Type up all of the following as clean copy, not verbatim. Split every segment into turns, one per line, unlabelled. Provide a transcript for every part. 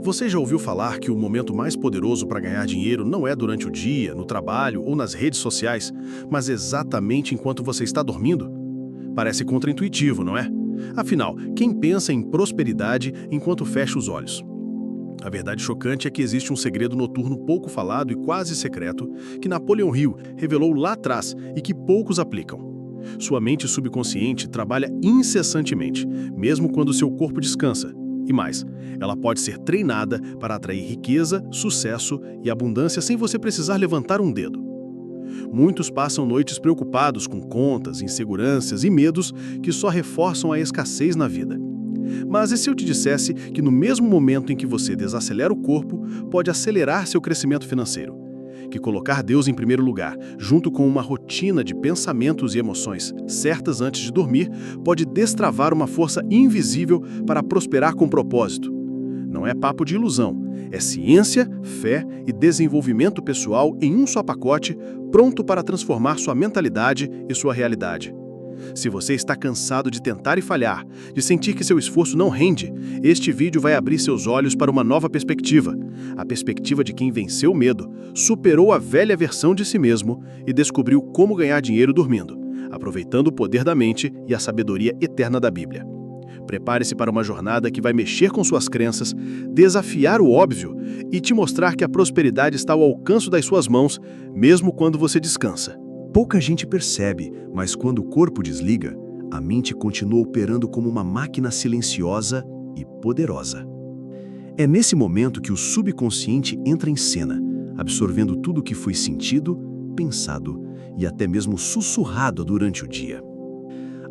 Você já ouviu falar que o momento mais poderoso para ganhar dinheiro não é durante o dia, no trabalho ou nas redes sociais, mas exatamente enquanto você está dormindo? Parece contraintuitivo, não é? Afinal, quem pensa em prosperidade enquanto fecha os olhos? A verdade chocante é que existe um segredo noturno pouco falado e quase secreto que Napoleon Hill revelou lá atrás e que poucos aplicam. Sua mente subconsciente trabalha incessantemente, mesmo quando seu corpo descansa. E mais, ela pode ser treinada para atrair riqueza, sucesso e abundância sem você precisar levantar um dedo. Muitos passam noites preocupados com contas, inseguranças e medos que só reforçam a escassez na vida. Mas e se eu te dissesse que no mesmo momento em que você desacelera o corpo, pode acelerar seu crescimento financeiro? Que colocar Deus em primeiro lugar, junto com uma rotina de pensamentos e emoções certas antes de dormir, pode destravar uma força invisível para prosperar com propósito. Não é papo de ilusão, é ciência, fé e desenvolvimento pessoal em um só pacote, pronto para transformar sua mentalidade e sua realidade. Se você está cansado de tentar e falhar, de sentir que seu esforço não rende, este vídeo vai abrir seus olhos para uma nova perspectiva. A perspectiva de quem venceu o medo, superou a velha versão de si mesmo e descobriu como ganhar dinheiro dormindo, aproveitando o poder da mente e a sabedoria eterna da Bíblia. Prepare-se para uma jornada que vai mexer com suas crenças, desafiar o óbvio e te mostrar que a prosperidade está ao alcance das suas mãos, mesmo quando você descansa.
Pouca gente percebe, mas quando o corpo desliga, a mente continua operando como uma máquina silenciosa e poderosa. É nesse momento que o subconsciente entra em cena, absorvendo tudo o que foi sentido, pensado e até mesmo sussurrado durante o dia.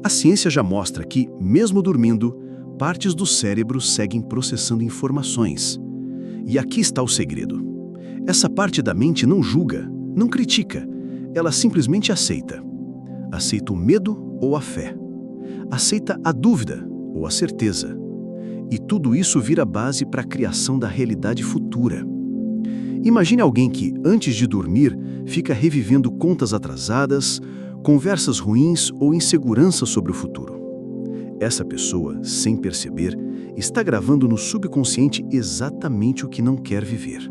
A ciência já mostra que, mesmo dormindo, partes do cérebro seguem processando informações. E aqui está o segredo. Essa parte da mente não julga, não critica, ela simplesmente aceita. Aceita o medo ou a fé. Aceita a dúvida ou a certeza. E tudo isso vira base para a criação da realidade futura. Imagine alguém que, antes de dormir, fica revivendo contas atrasadas, conversas ruins ou insegurança sobre o futuro. Essa pessoa, sem perceber, está gravando no subconsciente exatamente o que não quer viver.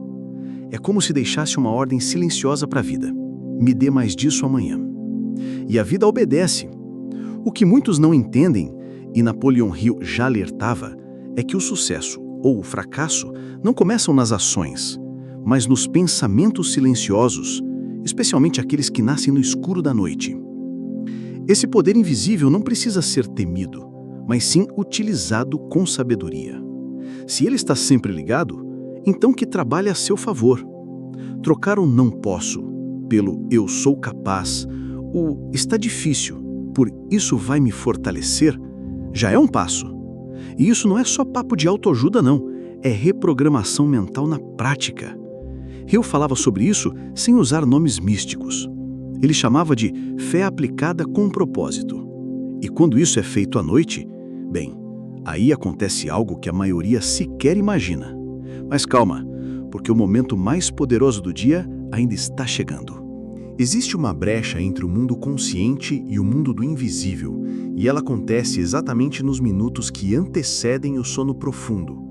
É como se deixasse uma ordem silenciosa para a vida. Me dê mais disso amanhã. E a vida obedece. O que muitos não entendem, e Napoleon Hill já alertava, é que o sucesso ou o fracasso não começam nas ações, mas nos pensamentos silenciosos, especialmente aqueles que nascem no escuro da noite. Esse poder invisível não precisa ser temido, mas sim utilizado com sabedoria. Se ele está sempre ligado, então que trabalhe a seu favor. Trocar o não posso pelo eu sou capaz, o está difícil, por isso vai me fortalecer, já é um passo. E isso não é só papo de autoajuda não, é reprogramação mental na prática. Hill falava sobre isso sem usar nomes místicos. Ele chamava de fé aplicada com propósito. E quando isso é feito à noite, bem, aí acontece algo que a maioria sequer imagina. Mas calma, porque o momento mais poderoso do dia ainda está chegando. Existe uma brecha entre o mundo consciente e o mundo do invisível, e ela acontece exatamente nos minutos que antecedem o sono profundo.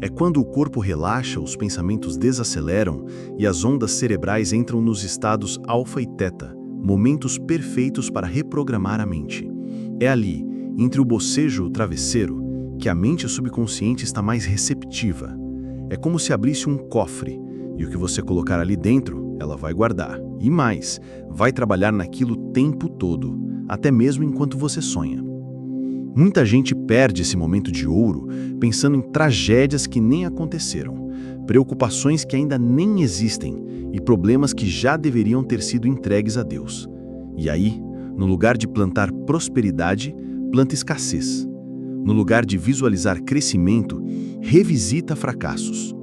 É quando o corpo relaxa, os pensamentos desaceleram e as ondas cerebrais entram nos estados alfa e teta, momentos perfeitos para reprogramar a mente. É ali, entre o bocejo e o travesseiro, que a mente subconsciente está mais receptiva. É como se abrisse um cofre, e o que você colocar ali dentro, ela vai guardar. E mais, vai trabalhar naquilo o tempo todo, até mesmo enquanto você sonha. Muita gente perde esse momento de ouro pensando em tragédias que nem aconteceram, preocupações que ainda nem existem e problemas que já deveriam ter sido entregues a Deus. E aí, no lugar de plantar prosperidade, planta escassez. No lugar de visualizar crescimento, revisita fracassos.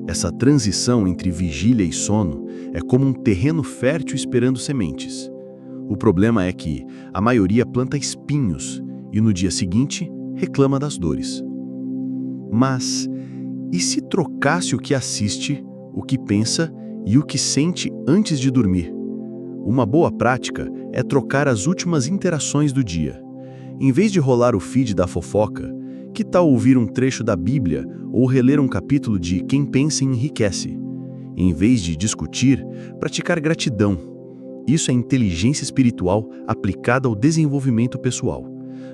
Essa transição entre vigília e sono é como um terreno fértil esperando sementes. O problema é que a maioria planta espinhos e no dia seguinte reclama das dores. Mas e se trocasse o que assiste, o que pensa e o que sente antes de dormir? Uma boa prática é trocar as últimas interações do dia. Em vez de rolar o feed da fofoca, Que tal ouvir um trecho da Bíblia ou reler um capítulo de Quem Pensa Enriquece? Em vez de discutir, praticar gratidão. Isso é inteligência espiritual aplicada ao desenvolvimento pessoal.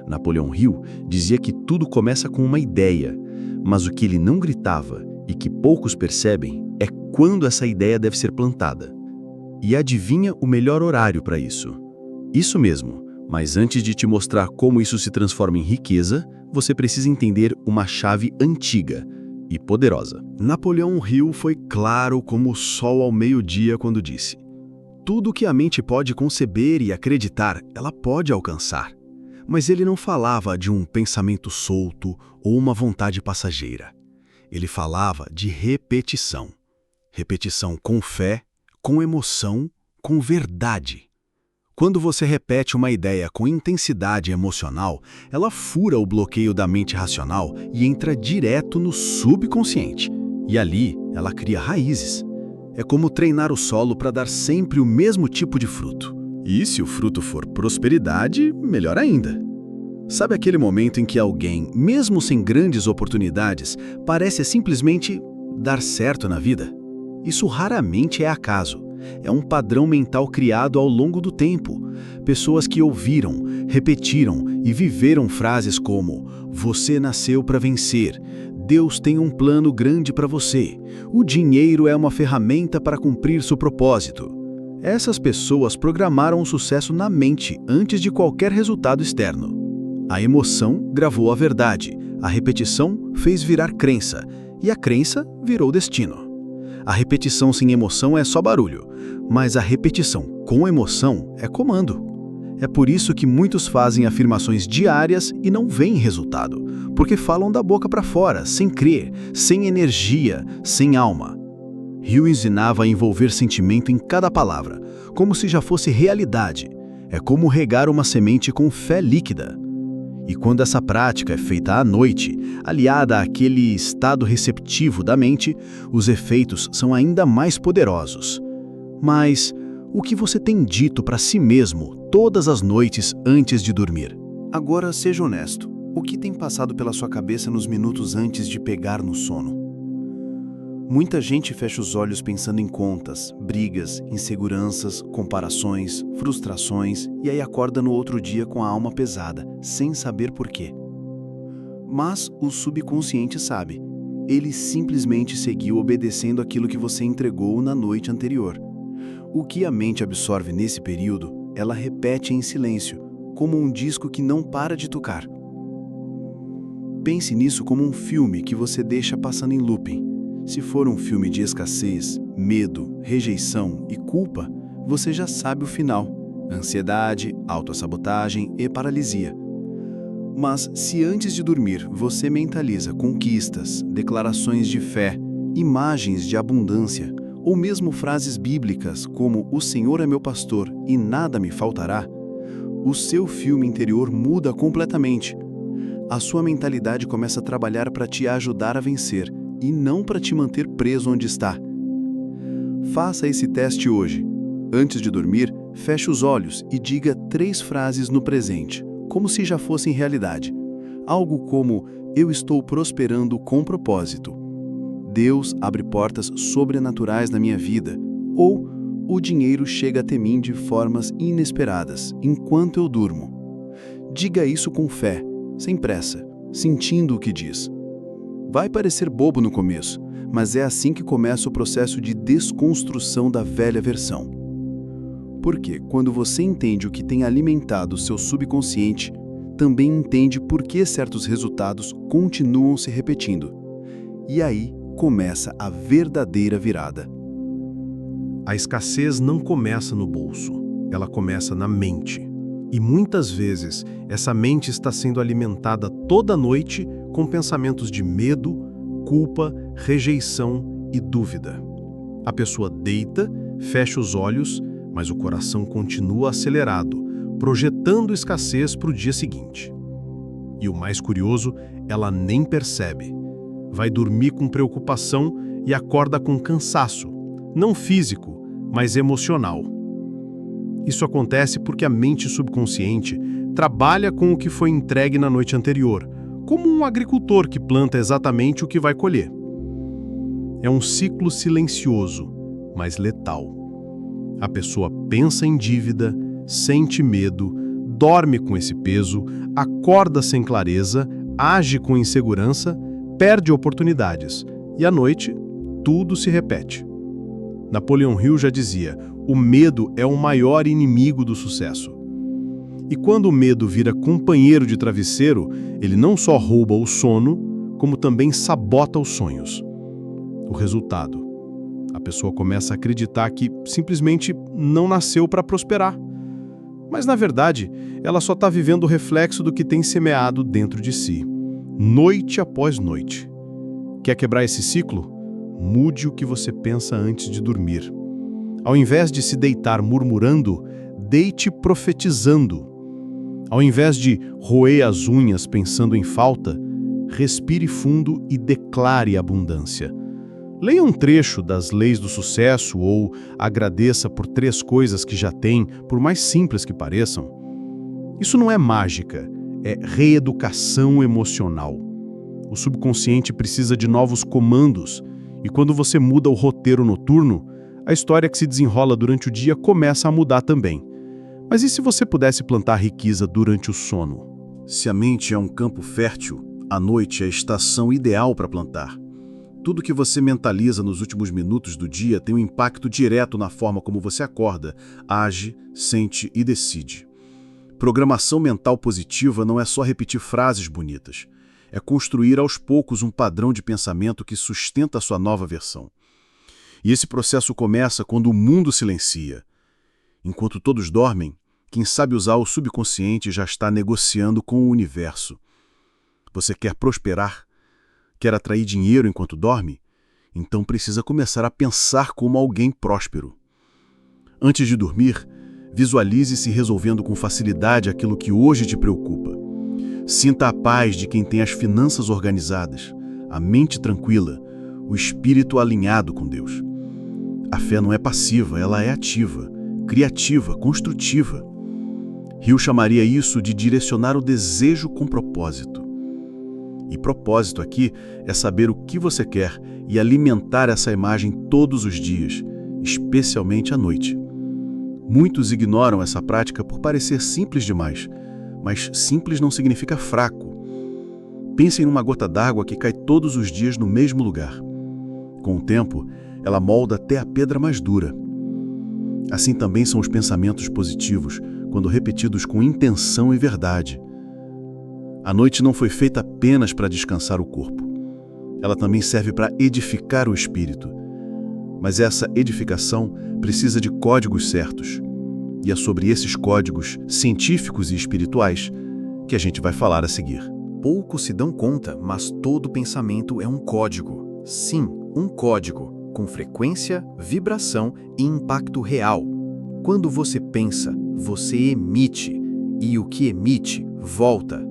Napoleão Hill dizia que tudo começa com uma ideia, mas o que ele não gritava e que poucos percebem é quando essa ideia deve ser plantada. E adivinha o melhor horário para isso? Isso mesmo, mas antes de te mostrar como isso se transforma em riqueza, você precisa entender uma chave antiga e poderosa. Napoleão Hill foi claro como o sol ao meio-dia quando disse: tudo que a mente pode conceber e acreditar, ela pode alcançar. Mas ele não falava de um pensamento solto ou uma vontade passageira. Ele falava de repetição. Repetição com fé, com emoção, com verdade. Quando você repete uma ideia com intensidade emocional, ela fura o bloqueio da mente racional e entra direto no subconsciente. E ali, ela cria raízes. É como treinar o solo para dar sempre o mesmo tipo de fruto. E se o fruto for prosperidade, melhor ainda. Sabe aquele momento em que alguém, mesmo sem grandes oportunidades, parece simplesmente dar certo na vida? Isso raramente é acaso. É um padrão mental criado ao longo do tempo. Pessoas que ouviram, repetiram e viveram frases como: você nasceu para vencer, Deus tem um plano grande para você, o dinheiro é uma ferramenta para cumprir seu propósito. Essas pessoas programaram o sucesso na mente antes de qualquer resultado externo. A emoção gravou a verdade, a repetição fez virar crença, e a crença virou destino. A repetição sem emoção é só barulho, mas a repetição com emoção é comando. É por isso que muitos fazem afirmações diárias e não veem resultado, porque falam da boca para fora, sem crer, sem energia, sem alma. Hill ensinava a envolver sentimento em cada palavra, como se já fosse realidade. É como regar uma semente com fé líquida. E quando essa prática é feita à noite, aliada àquele estado receptivo da mente, os efeitos são ainda mais poderosos. Mas o que você tem dito para si mesmo todas as noites antes de dormir? Agora seja honesto. O que tem passado pela sua cabeça nos minutos antes de pegar no sono? Muita gente fecha os olhos pensando em contas, brigas, inseguranças, comparações, frustrações e aí acorda no outro dia com a alma pesada, sem saber por quê. Mas o subconsciente sabe. Ele simplesmente seguiu obedecendo aquilo que você entregou na noite anterior. O que a mente absorve nesse período, ela repete em silêncio, como um disco que não para de tocar. Pense nisso como um filme que você deixa passando em looping. Se for um filme de escassez, medo, rejeição e culpa, você já sabe o final: ansiedade, autossabotagem e paralisia. Mas se antes de dormir você mentaliza conquistas, declarações de fé, imagens de abundância, ou mesmo frases bíblicas como "O Senhor é meu pastor e nada me faltará", o seu filme interior muda completamente. A sua mentalidade começa a trabalhar para te ajudar a vencer, e não para te manter preso onde está. Faça esse teste hoje. Antes de dormir, feche os olhos e diga 3 frases no presente, como se já fossem realidade. Algo como: eu estou prosperando com propósito. Deus abre portas sobrenaturais na minha vida. Ou o dinheiro chega até mim de formas inesperadas, enquanto eu durmo. Diga isso com fé, sem pressa, sentindo o que diz. Vai parecer bobo no começo, mas é assim que começa o processo de desconstrução da velha versão. Porque quando você entende o que tem alimentado o seu subconsciente, também entende por que certos resultados continuam se repetindo. E aí começa a verdadeira virada.
A escassez não começa no bolso, ela começa na mente. E muitas vezes, essa mente está sendo alimentada toda noite com pensamentos de medo, culpa, rejeição e dúvida. A pessoa deita, fecha os olhos, mas o coração continua acelerado, projetando escassez para o dia seguinte. E o mais curioso, ela nem percebe. Vai dormir com preocupação e acorda com cansaço, não físico, mas emocional. Isso acontece porque a mente subconsciente trabalha com o que foi entregue na noite anterior, como um agricultor que planta exatamente o que vai colher. É um ciclo silencioso, mas letal. A pessoa pensa em dívida, sente medo, dorme com esse peso, acorda sem clareza, age com insegurança, perde oportunidades e à noite tudo se repete. Napoleon Hill já dizia: o medo é o maior inimigo do sucesso. E quando o medo vira companheiro de travesseiro, ele não só rouba o sono, como também sabota os sonhos. O resultado: a pessoa começa a acreditar que simplesmente não nasceu para prosperar. Mas, na verdade, ela só está vivendo o reflexo do que tem semeado dentro de si, noite após noite. Quer quebrar esse ciclo? Mude o que você pensa antes de dormir. Ao invés de se deitar murmurando, deite profetizando. Ao invés de roer as unhas pensando em falta, respire fundo e declare abundância. Leia um trecho das Leis do Sucesso ou agradeça por 3 coisas que já tem, por mais simples que pareçam. Isso não é mágica, é reeducação emocional. O subconsciente precisa de novos comandos, e quando você muda o roteiro noturno, a história que se desenrola durante o dia começa a mudar também. Mas e se você pudesse plantar riqueza durante o sono?
Se a mente é um campo fértil, a noite é a estação ideal para plantar. Tudo que você mentaliza nos últimos minutos do dia tem um impacto direto na forma como você acorda, age, sente e decide. Programação mental positiva não é só repetir frases bonitas. É construir aos poucos um padrão de pensamento que sustenta a sua nova versão. E esse processo começa quando o mundo silencia. Enquanto todos dormem, quem sabe usar o subconsciente já está negociando com o universo. Você quer prosperar? Quer atrair dinheiro enquanto dorme? Então precisa começar a pensar como alguém próspero. Antes de dormir, visualize-se resolvendo com facilidade aquilo que hoje te preocupa. Sinta a paz de quem tem as finanças organizadas, a mente tranquila, o espírito alinhado com Deus. A fé não é passiva, ela é ativa, criativa, construtiva. Hill chamaria isso de direcionar o desejo com propósito. E propósito aqui é saber o que você quer e alimentar essa imagem todos os dias, especialmente à noite. Muitos ignoram essa prática por parecer simples demais, mas simples não significa fraco. Pensem numa gota d'água que cai todos os dias no mesmo lugar. Com o tempo, ela molda até a pedra mais dura. Assim também são os pensamentos positivos, quando repetidos com intenção e verdade. A noite não foi feita apenas para descansar o corpo. Ela também serve para edificar o espírito. Mas essa edificação precisa de códigos certos. E é sobre esses códigos científicos e espirituais que a gente vai falar a seguir.
Poucos se dão conta, mas todo pensamento é um código. Sim, um código, com frequência, vibração e impacto real. Quando você pensa, você emite, e o que emite, volta.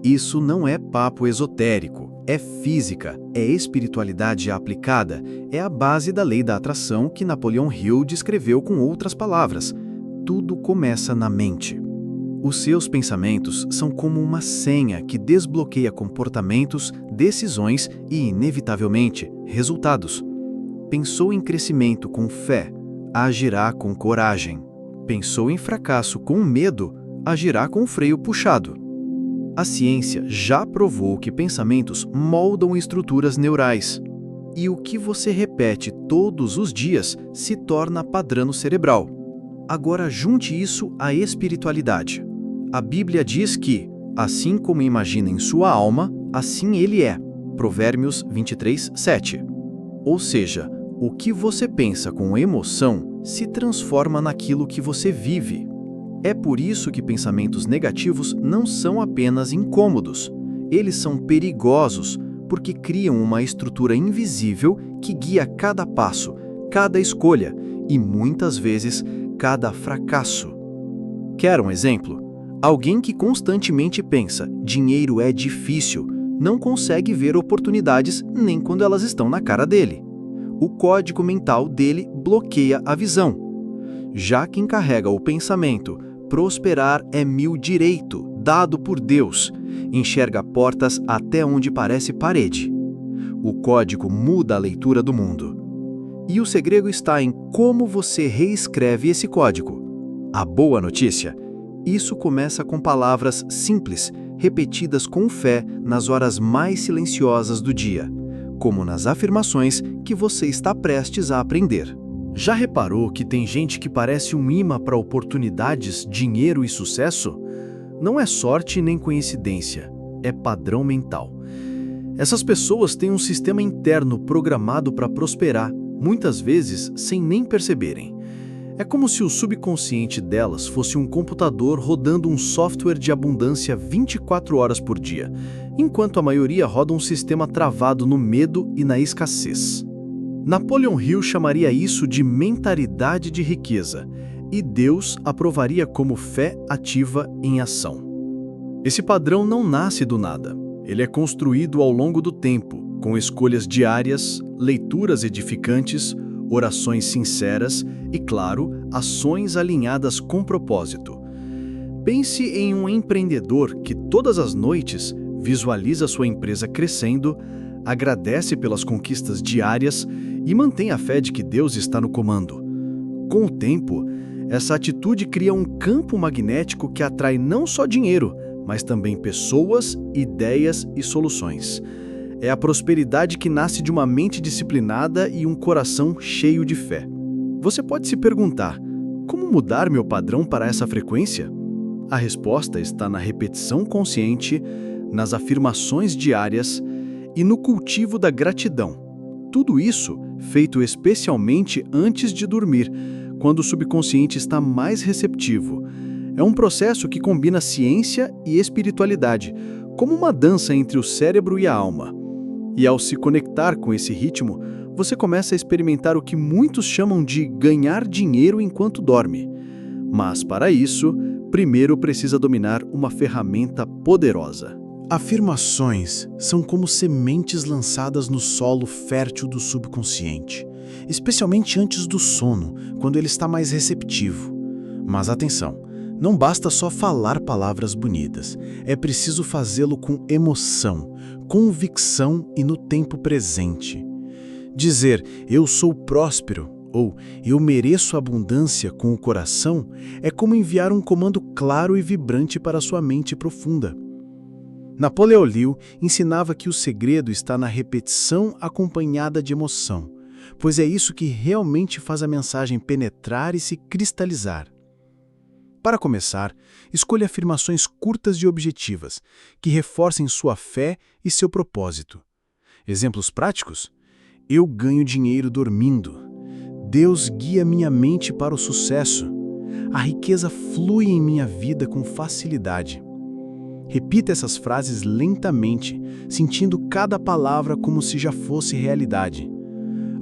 Isso não é papo esotérico, é física, é espiritualidade aplicada, é a base da lei da atração que Napoleon Hill descreveu com outras palavras. Tudo começa na mente. Os seus pensamentos são como uma senha que desbloqueia comportamentos, decisões e, inevitavelmente, resultados. Pensou em crescimento com fé, agirá com coragem. Pensou em fracasso com medo, agirá com o freio puxado. A ciência já provou que pensamentos moldam estruturas neurais. E o que você repete todos os dias se torna padrão cerebral. Agora junte isso à espiritualidade. A Bíblia diz que, assim como imagina em sua alma, assim ele é. Provérbios 23:7. Ou seja, o que você pensa com emoção se transforma naquilo que você vive. É por isso que pensamentos negativos não são apenas incômodos. Eles são perigosos porque criam uma estrutura invisível que guia cada passo, cada escolha e, muitas vezes, cada fracasso. Quer um exemplo? Alguém que constantemente pensa, dinheiro é difícil, não consegue ver oportunidades nem quando elas estão na cara dele. O código mental dele bloqueia a visão. Já quem carrega o pensamento, prosperar é meu direito, dado por Deus, enxerga portas até onde parece parede. O código muda a leitura do mundo. E o segredo está em como você reescreve esse código. A boa notícia: isso começa com palavras simples, repetidas com fé nas horas mais silenciosas do dia, como nas afirmações que você está prestes a aprender.
Já reparou que tem gente que parece um imã para oportunidades, dinheiro e sucesso? Não é sorte nem coincidência, é padrão mental. Essas pessoas têm um sistema interno programado para prosperar, muitas vezes sem nem perceberem. É como se o subconsciente delas fosse um computador rodando um software de abundância 24 horas por dia, enquanto a maioria roda um sistema travado no medo e na escassez. Napoleon Hill chamaria isso de mentalidade de riqueza, e Deus aprovaria como fé ativa em ação. Esse padrão não nasce do nada. Ele é construído ao longo do tempo, com escolhas diárias, leituras edificantes, orações sinceras e, claro, ações alinhadas com propósito. Pense em um empreendedor que todas as noites visualiza sua empresa crescendo, agradece pelas conquistas diárias e mantém a fé de que Deus está no comando. Com o tempo, essa atitude cria um campo magnético que atrai não só dinheiro, mas também pessoas, ideias e soluções. É a prosperidade que nasce de uma mente disciplinada e um coração cheio de fé. Você pode se perguntar: como mudar meu padrão para essa frequência? A resposta está na repetição consciente, nas afirmações diárias e no cultivo da gratidão. Tudo isso feito especialmente antes de dormir, quando o subconsciente está mais receptivo. É um processo que combina ciência e espiritualidade, como uma dança entre o cérebro e a alma. E ao se conectar com esse ritmo, você começa a experimentar o que muitos chamam de ganhar dinheiro enquanto dorme. Mas para isso, primeiro precisa dominar uma ferramenta poderosa.
Afirmações são como sementes lançadas no solo fértil do subconsciente, especialmente antes do sono, quando ele está mais receptivo. Mas atenção, não basta só falar palavras bonitas, é preciso fazê-lo com emoção, convicção e no tempo presente. Dizer "eu sou próspero" ou "eu mereço abundância" com o coração é como enviar um comando claro e vibrante para sua mente profunda. Napoleon Hill ensinava que o segredo está na repetição acompanhada de emoção, pois é isso que realmente faz a mensagem penetrar e se cristalizar. Para começar, escolha afirmações curtas e objetivas, que reforcem sua fé e seu propósito. Exemplos práticos? Eu ganho dinheiro dormindo. Deus guia minha mente para o sucesso. A riqueza flui em minha vida com facilidade. Repita essas frases lentamente, sentindo cada palavra como se já fosse realidade.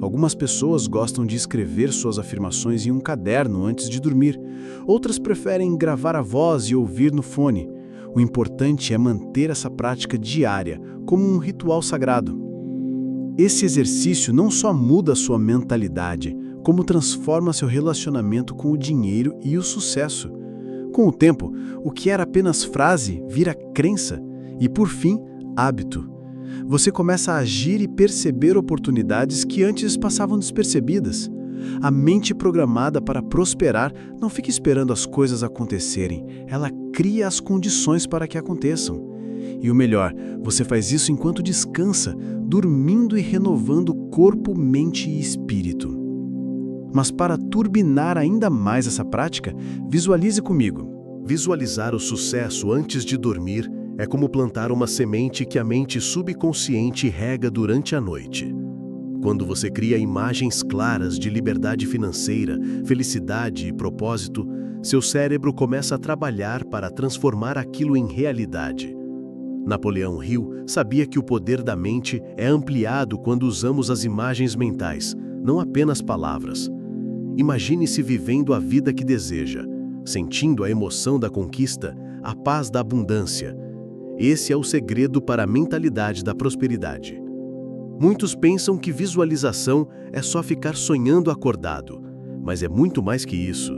Algumas pessoas gostam de escrever suas afirmações em um caderno antes de dormir. Outras preferem gravar a voz e ouvir no fone. O importante é manter essa prática diária, como um ritual sagrado. Esse exercício não só muda sua mentalidade, como transforma seu relacionamento com o dinheiro e o sucesso. Com o tempo, o que era apenas frase vira crença e, por fim, hábito. Você começa a agir e perceber oportunidades que antes passavam despercebidas. A mente programada para prosperar não fica esperando as coisas acontecerem, ela cria as condições para que aconteçam. E o melhor, você faz isso enquanto descansa, dormindo e renovando corpo, mente e espírito. Mas para turbinar ainda mais essa prática, visualize comigo.
Visualizar o sucesso antes de dormir é como plantar uma semente que a mente subconsciente rega durante a noite. Quando você cria imagens claras de liberdade financeira, felicidade e propósito, seu cérebro começa a trabalhar para transformar aquilo em realidade. Napoleon Hill sabia que o poder da mente é ampliado quando usamos as imagens mentais, não apenas palavras. Imagine-se vivendo a vida que deseja, sentindo a emoção da conquista, a paz da abundância. Esse é o segredo para a mentalidade da prosperidade. Muitos pensam que visualização é só ficar sonhando acordado, mas é muito mais que isso.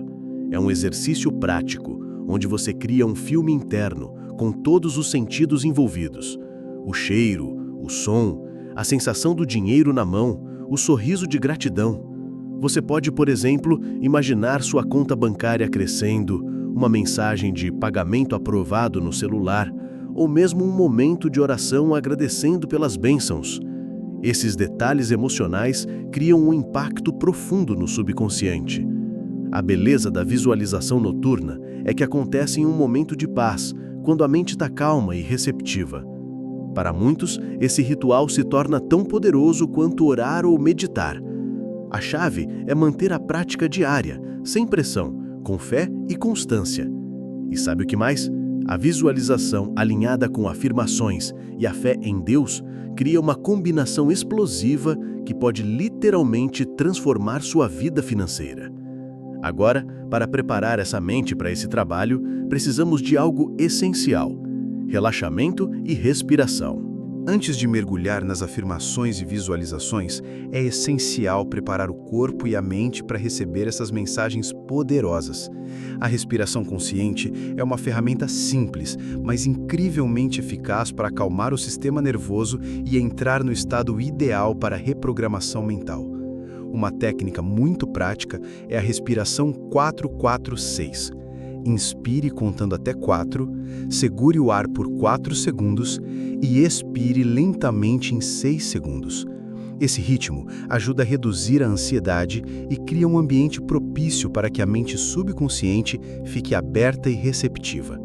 É um exercício prático, onde você cria um filme interno, com todos os sentidos envolvidos: o cheiro, o som, a sensação do dinheiro na mão, o sorriso de gratidão. Você pode, por exemplo, imaginar sua conta bancária crescendo, uma mensagem de pagamento aprovado no celular, ou mesmo um momento de oração agradecendo pelas bênçãos. Esses detalhes emocionais criam um impacto profundo no subconsciente. A beleza da visualização noturna é que acontece em um momento de paz, quando a mente está calma e receptiva. Para muitos, esse ritual se torna tão poderoso quanto orar ou meditar. A chave é manter a prática diária, sem pressão, com fé e constância. E sabe o que mais? A visualização alinhada com afirmações e a fé em Deus cria uma combinação explosiva que pode literalmente transformar sua vida financeira. Agora, para preparar essa mente para esse trabalho, precisamos de algo essencial: relaxamento e respiração.
Antes de mergulhar nas afirmações e visualizações, é essencial preparar o corpo e a mente para receber essas mensagens poderosas. A respiração consciente é uma ferramenta simples, mas incrivelmente eficaz para acalmar o sistema nervoso e entrar no estado ideal para a reprogramação mental. Uma técnica muito prática é a respiração 4-4-6. Inspire contando até 4, segure o ar por 4 segundos e expire lentamente em 6 segundos. Esse ritmo ajuda a reduzir a ansiedade e cria um ambiente propício para que a mente subconsciente fique aberta e receptiva.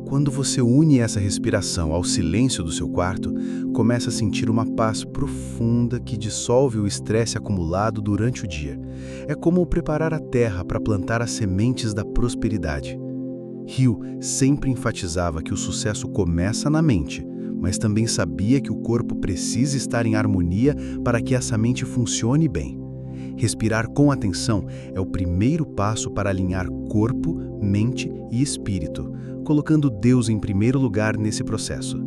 Quando você une essa respiração ao silêncio do seu quarto, começa a sentir uma paz profunda que dissolve o estresse acumulado durante o dia. É como preparar a terra para plantar as sementes da prosperidade. Hill sempre enfatizava que o sucesso começa na mente, mas também sabia que o corpo precisa estar em harmonia para que essa mente funcione bem. Respirar com atenção é o primeiro passo para alinhar corpo, mente e espírito, colocando Deus em primeiro lugar nesse processo.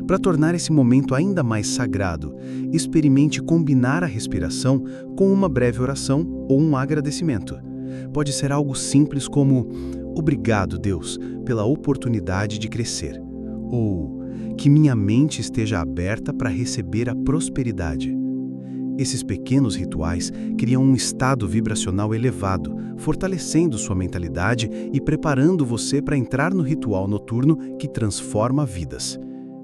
Para tornar esse momento ainda mais sagrado, experimente combinar a respiração com uma breve oração ou um agradecimento. Pode ser algo simples como: "Obrigado, Deus, pela oportunidade de crescer", ou "Que minha mente esteja aberta para receber a prosperidade". Esses pequenos rituais criam um estado vibracional elevado, fortalecendo sua mentalidade e preparando você para entrar no ritual noturno que transforma vidas.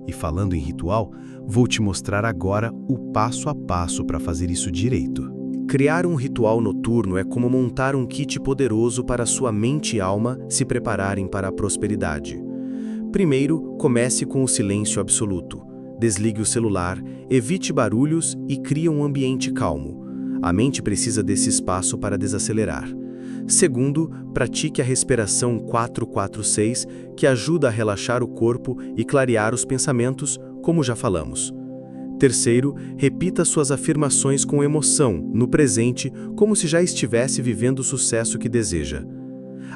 E falando em ritual, vou te mostrar agora o passo a passo para fazer isso direito.
Criar um ritual noturno é como montar um kit poderoso para sua mente e alma se prepararem para a prosperidade. Primeiro, comece com o silêncio absoluto. Desligue o celular, evite barulhos e crie um ambiente calmo. A mente precisa desse espaço para desacelerar. Segundo, pratique a respiração 4-4-6, que ajuda a relaxar o corpo e clarear os pensamentos, como já falamos. Terceiro, repita suas afirmações com emoção, no presente, como se já estivesse vivendo o sucesso que deseja.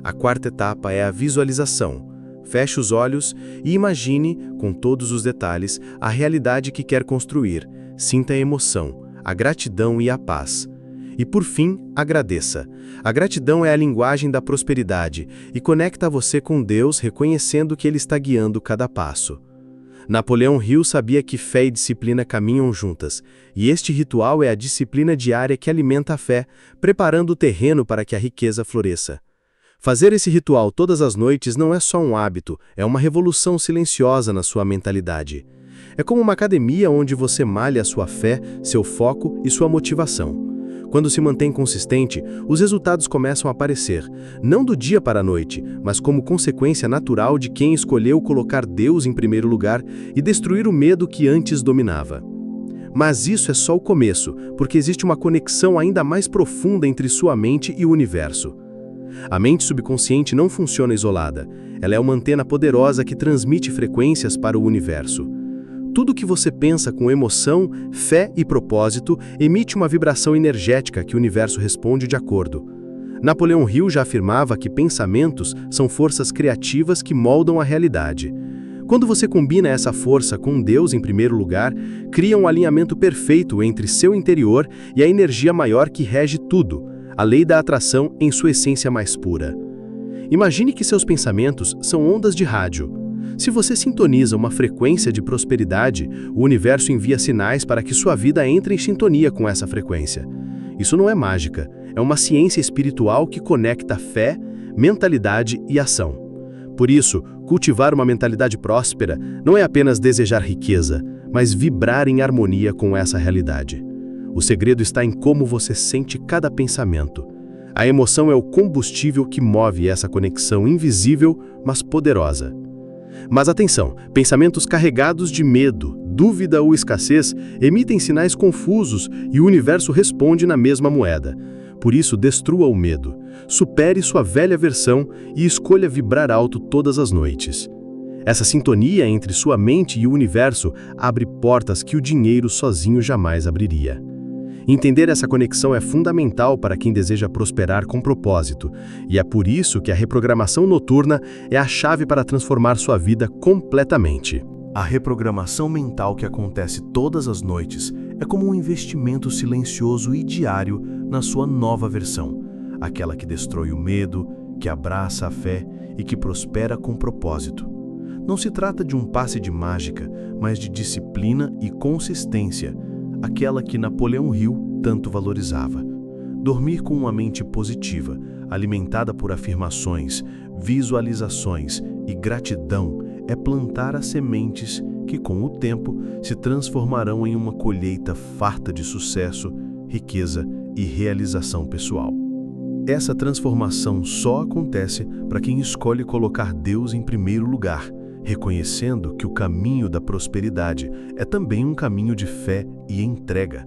A quarta etapa é a visualização. Feche os olhos e imagine, com todos os detalhes, a realidade que quer construir. Sinta a emoção, a gratidão e a paz. E por fim, agradeça. A gratidão é a linguagem da prosperidade e conecta você com Deus, reconhecendo que Ele está guiando cada passo. Napoleão Hill sabia que fé e disciplina caminham juntas, e este ritual é a disciplina diária que alimenta a fé, preparando o terreno para que a riqueza floresça. Fazer esse ritual todas as noites não é só um hábito, é uma revolução silenciosa na sua mentalidade. É como uma academia onde você malha a sua fé, seu foco e sua motivação. Quando se mantém consistente, os resultados começam a aparecer, não do dia para a noite, mas como consequência natural de quem escolheu colocar Deus em primeiro lugar e destruir o medo que antes dominava. Mas isso é só o começo, porque existe uma conexão ainda mais profunda entre sua mente e o universo. A mente subconsciente não funciona isolada. Ela é uma antena poderosa que transmite frequências para o universo. Tudo que você pensa com emoção, fé e propósito emite uma vibração energética que o universo responde de acordo. Napoleão Hill já afirmava que pensamentos são forças criativas que moldam a realidade. Quando você combina essa força com Deus em primeiro lugar, cria um alinhamento perfeito entre seu interior e a energia maior que rege tudo, a lei da atração em sua essência mais pura. Imagine que seus pensamentos são ondas de rádio.
Se você sintoniza uma frequência de prosperidade, o universo envia sinais para que sua vida entre em sintonia com essa frequência. Isso não é mágica, é uma ciência espiritual que conecta fé, mentalidade e ação. Por isso, cultivar uma mentalidade próspera não é apenas desejar riqueza, mas vibrar em harmonia com essa realidade. O segredo está em como você sente cada pensamento. A emoção é o combustível que move essa conexão invisível, mas poderosa. Mas atenção, pensamentos carregados de medo, dúvida ou escassez emitem sinais confusos e o universo responde na mesma moeda. Por isso, destrua o medo, supere sua velha versão e escolha vibrar alto todas as noites. Essa sintonia entre sua mente e o universo abre portas que o dinheiro sozinho jamais abriria. Entender essa conexão é fundamental para quem deseja prosperar com propósito, e é por isso que a reprogramação noturna é a chave para transformar sua vida completamente.
A reprogramação mental que acontece todas as noites é como um investimento silencioso e diário na sua nova versão, aquela que destrói o medo, que abraça a fé e que prospera com propósito. Não se trata de um passe de mágica, mas de disciplina e consistência, aquela que Napoleão Hill tanto valorizava. Dormir com uma mente positiva, alimentada por afirmações, visualizações e gratidão, é plantar as sementes que, com o tempo, se transformarão em uma colheita farta de sucesso, riqueza e realização pessoal. Essa transformação só acontece para quem escolhe colocar Deus em primeiro lugar, reconhecendo que o caminho da prosperidade é também um caminho de fé e entrega.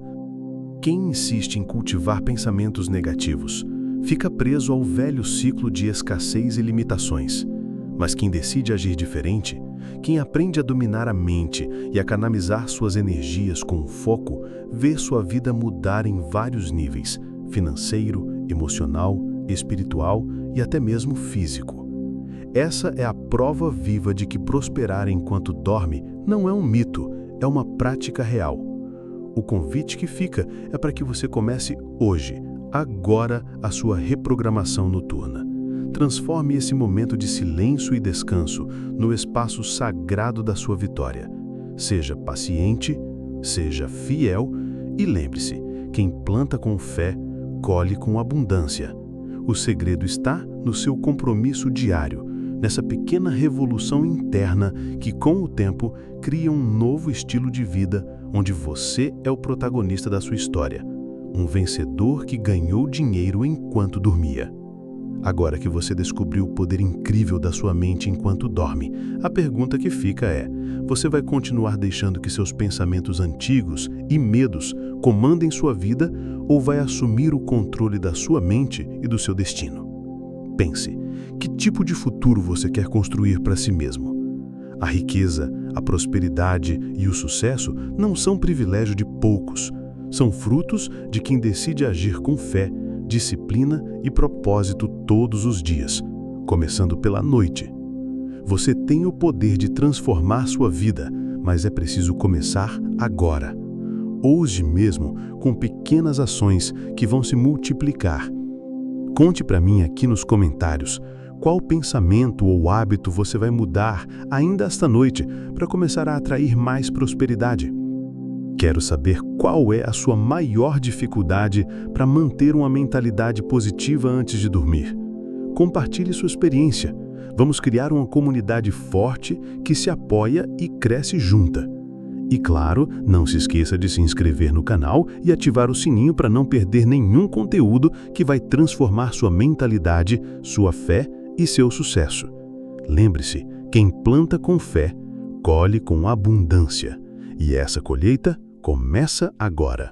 Quem insiste em cultivar pensamentos negativos fica preso ao velho ciclo de escassez e limitações. Mas quem decide agir diferente, quem aprende a dominar a mente e a canalizar suas energias com foco, vê sua vida mudar em vários níveis: financeiro, emocional, espiritual e até mesmo físico. Essa é a prova viva de que prosperar enquanto dorme não é um mito, é uma prática real. O convite que fica é para que você comece hoje, agora, a sua reprogramação noturna. Transforme esse momento de silêncio e descanso no espaço sagrado da sua vitória. Seja paciente, seja fiel e lembre-se, quem planta com fé, colhe com abundância. O segredo está no seu compromisso diário, nessa pequena revolução interna que, com o tempo, cria um novo estilo de vida onde você é o protagonista da sua história. Um vencedor que ganhou dinheiro enquanto dormia. Agora que você descobriu o poder incrível da sua mente enquanto dorme, a pergunta que fica é: você vai continuar deixando que seus pensamentos antigos e medos comandem sua vida ou vai assumir o controle da sua mente e do seu destino? Pense, que tipo de futuro você quer construir para si mesmo? A riqueza, a prosperidade e o sucesso não são privilégio de poucos, são frutos de quem decide agir com fé, disciplina e propósito todos os dias, começando pela noite. Você tem o poder de transformar sua vida, mas é preciso começar agora. Hoje mesmo, com pequenas ações que vão se multiplicar. Conte para mim aqui nos comentários qual pensamento ou hábito você vai mudar ainda esta noite para começar a atrair mais prosperidade. Quero saber qual é a sua maior dificuldade para manter uma mentalidade positiva antes de dormir. Compartilhe sua experiência. Vamos criar uma comunidade forte que se apoia e cresce junta. E claro, não se esqueça de se inscrever no canal e ativar o sininho para não perder nenhum conteúdo que vai transformar sua mentalidade, sua fé e seu sucesso. Lembre-se, quem planta com fé, colhe com abundância. E essa colheita começa agora.